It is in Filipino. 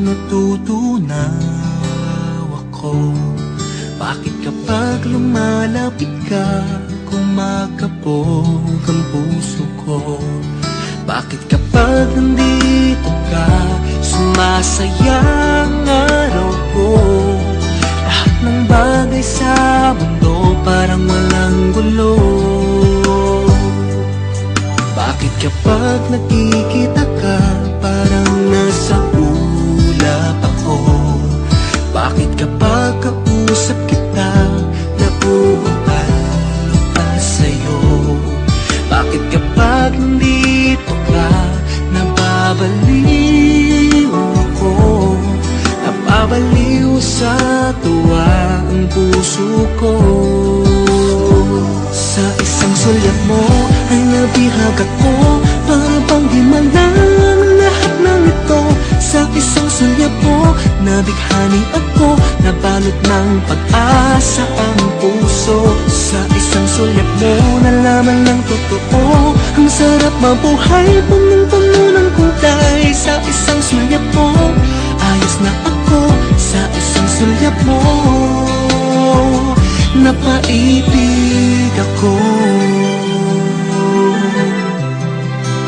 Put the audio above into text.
natutunaw ako? Bakit kapag lumalapit ka, kumakabog ang puso ko? Bakit kapag nandito ka, sumasaya ang araw ko? Lahat ng bagay sa mundo parang walang gulo. Bakit kapag nakikita ka, parang nasa ulap ako? Bakit kapag kausap kita, nauutal pa sa'yo? Bakit kapag nandito ka, nababaliw ako? Nababaliw sa tuwa ang puso ko. Sa isang sulyap mo ay nabihag ako, para bang di malaman ang lahat ng ito. Sa isang sulyap mo, nabighani ako, nabalot ng pag-asa ang puso. Sa isang sulyap mo, nalaman ng totoo, ang sarap mabuhay, punong-puno ng kulay. Sa isang sulyap mo, ayos na ako. Sa isang sulyap mo, napait